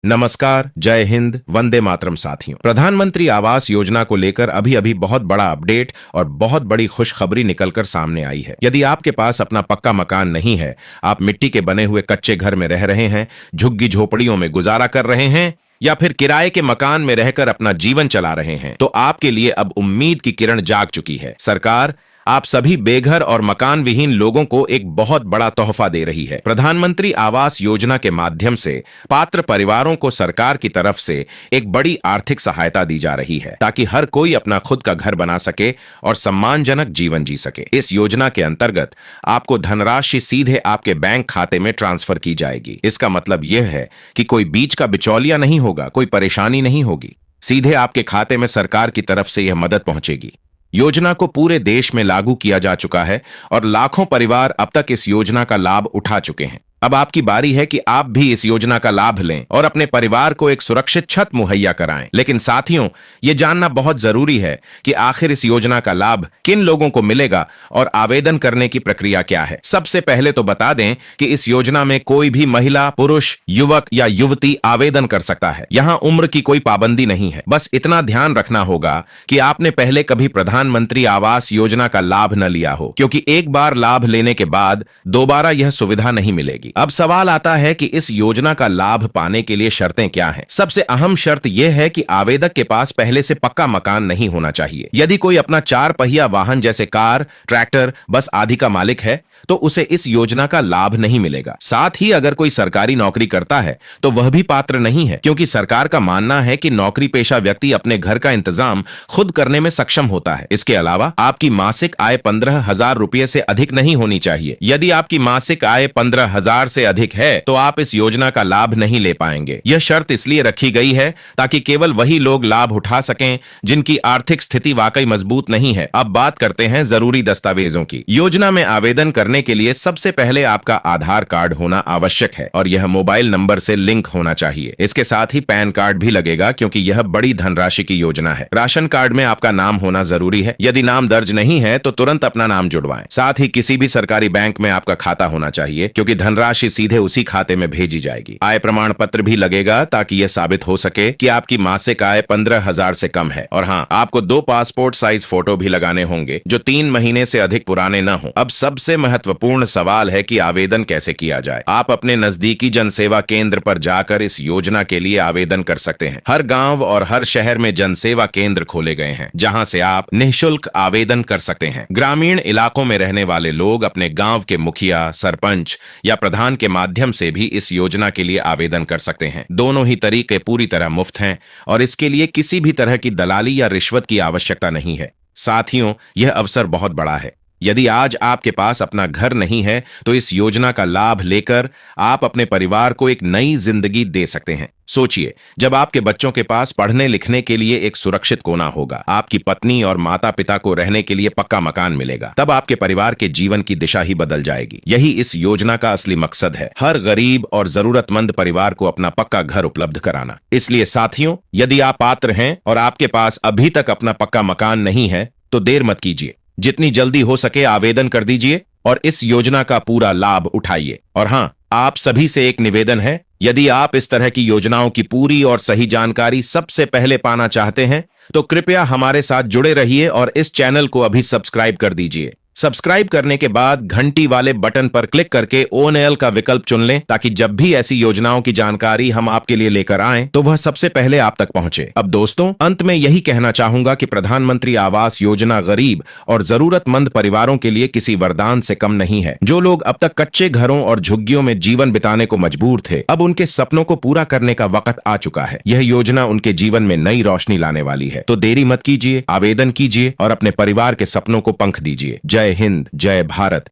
नमस्कार, जय हिंद, वंदे मातरम साथियों। प्रधानमंत्री आवास योजना को लेकर अभी अभी बहुत बड़ा अपडेट और बहुत बड़ी खुशखबरी निकलकर सामने आई है। यदि आपके पास अपना पक्का मकान नहीं है, आप मिट्टी के बने हुए कच्चे घर में रह रहे हैं, झुग्गी झोपड़ियों में गुजारा कर रहे हैं या फिर किराए के मकान में रहकर अपना जीवन चला रहे हैं, तो आपके लिए अब उम्मीद की किरण जाग चुकी है। सरकार आप सभी बेघर और मकान विहीन लोगों को एक बहुत बड़ा तोहफा दे रही है। प्रधानमंत्री आवास योजना के माध्यम से पात्र परिवारों को सरकार की तरफ से एक बड़ी आर्थिक सहायता दी जा रही है, ताकि हर कोई अपना खुद का घर बना सके और सम्मानजनक जीवन जी सके। इस योजना के अंतर्गत आपको धनराशि सीधे आपके बैंक खाते में ट्रांसफर की जाएगी। इसका मतलब यह है कि कोई बीच का बिचौलिया नहीं होगा, कोई परेशानी नहीं होगी। सीधे आपके खाते में सरकार की तरफ से यह मदद पहुंचेगी। योजना को पूरे देश में लागू किया जा चुका है और लाखों परिवार अब तक इस योजना का लाभ उठा चुके हैं। अब आपकी बारी है कि आप भी इस योजना का लाभ लें और अपने परिवार को एक सुरक्षित छत मुहैया कराएं। लेकिन साथियों, यह जानना बहुत जरूरी है कि आखिर इस योजना का लाभ किन लोगों को मिलेगा और आवेदन करने की प्रक्रिया क्या है। सबसे पहले तो बता दें कि इस योजना में कोई भी महिला, पुरुष, युवक या युवती आवेदन कर सकता है। यहाँ उम्र की कोई पाबंदी नहीं है। बस इतना ध्यान रखना होगा कि आपने पहले कभी प्रधानमंत्री आवास योजना का लाभ न लिया हो, क्योंकि एक बार लाभ लेने के बाद दोबारा यह सुविधा नहीं मिलेगी। अब सवाल आता है कि इस योजना का लाभ पाने के लिए शर्तें क्या हैं? सबसे अहम शर्त यह है कि आवेदक के पास पहले से पक्का मकान नहीं होना चाहिए। यदि कोई अपना 4 पहिया वाहन जैसे कार, ट्रैक्टर, बस आदि का मालिक है, तो उसे इस योजना का लाभ नहीं मिलेगा। साथ ही अगर कोई सरकारी नौकरी करता है तो वह भी पात्र नहीं है, क्योंकि सरकार का मानना है कि नौकरी पेशा व्यक्ति अपने घर का इंतजाम खुद करने में सक्षम होता है। इसके अलावा आपकी मासिक आय 15,000 रुपये से अधिक नहीं होनी चाहिए। यदि आपकी मासिक आय 15,000 से अधिक है तो आप इस योजना का लाभ नहीं ले पाएंगे। यह शर्त इसलिए रखी गई है ताकि केवल वही लोग लाभ उठा सकें जिनकी आर्थिक स्थिति वाकई मजबूत नहीं है। अब बात करते हैं जरूरी दस्तावेजों की। योजना में आवेदन करने के लिए सबसे पहले आपका आधार कार्ड होना आवश्यक है और यह मोबाइल नंबर से लिंक होना चाहिए। इसके साथ ही पैन कार्ड भी लगेगा, क्योंकि यह बड़ी धनराशि की योजना है। राशन कार्ड में आपका नाम होना जरूरी है। यदि नाम दर्ज नहीं है तो तुरंत अपना नाम जुड़वाएं। साथ ही किसी भी सरकारी बैंक में आपका खाता होना चाहिए, क्योंकि धनराशि सीधे उसी खाते में भेजी जाएगी। आय प्रमाण पत्र भी लगेगा ताकि यह साबित हो सके कि आपकी मासिक आय 15,000 से कम है। और हाँ, आपको 2 पासपोर्ट साइज फोटो भी लगाने होंगे जो 3 महीने से अधिक पुराने न हो। अब सबसे महत्वपूर्ण सवाल है कि आवेदन कैसे किया जाए। आप अपने नजदीकी जनसेवा केंद्र पर जाकर इस योजना के लिए आवेदन कर सकते हैं। हर गांव और हर शहर में जनसेवा केंद्र खोले गए हैं, जहां से आप निःशुल्क आवेदन कर सकते हैं। ग्रामीण इलाकों में रहने वाले लोग अपने गांव के मुखिया, सरपंच या प्रधान के माध्यम से भी इस योजना के लिए आवेदन कर सकते हैं। दोनों ही तरीके पूरी तरह मुफ्त हैं और इसके लिए किसी भी तरह की दलाली या रिश्वत की आवश्यकता नहीं है। साथियों, यह अवसर बहुत बड़ा है। यदि आज आपके पास अपना घर नहीं है तो इस योजना का लाभ लेकर आप अपने परिवार को एक नई जिंदगी दे सकते हैं। सोचिए, जब आपके बच्चों के पास पढ़ने लिखने के लिए एक सुरक्षित कोना होगा, आपकी पत्नी और माता पिता को रहने के लिए पक्का मकान मिलेगा, तब आपके परिवार के जीवन की दिशा ही बदल जाएगी। यही इस योजना का असली मकसद है, हर गरीब और जरूरतमंद परिवार को अपना पक्का घर उपलब्ध कराना। इसलिए साथियों, यदि आप पात्र हैं और आपके पास अभी तक अपना पक्का मकान नहीं है तो देर मत कीजिए। जितनी जल्दी हो सके आवेदन कर दीजिए और इस योजना का पूरा लाभ उठाइए। और हाँ, आप सभी से एक निवेदन है, यदि आप इस तरह की योजनाओं की पूरी और सही जानकारी सबसे पहले पाना चाहते हैं तो कृपया हमारे साथ जुड़े रहिए और इस चैनल को अभी सब्सक्राइब कर दीजिए। सब्सक्राइब करने के बाद घंटी वाले बटन पर क्लिक करके ONL का विकल्प चुन लें, ताकि जब भी ऐसी योजनाओं की जानकारी हम आपके लिए लेकर आएं तो वह सबसे पहले आप तक पहुंचे। अब दोस्तों, अंत में यही कहना चाहूंगा कि प्रधानमंत्री आवास योजना गरीब और जरूरतमंद परिवारों के लिए किसी वरदान से कम नहीं है। जो लोग अब तक कच्चे घरों और झुग्गियों में जीवन बिताने को मजबूर थे, अब उनके सपनों को पूरा करने का वक्त आ चुका है। यह योजना उनके जीवन में नई रोशनी लाने वाली है। तो देरी मत कीजिए, आवेदन कीजिए और अपने परिवार के सपनों को पंख दीजिए। जय हिंद, जय भारत,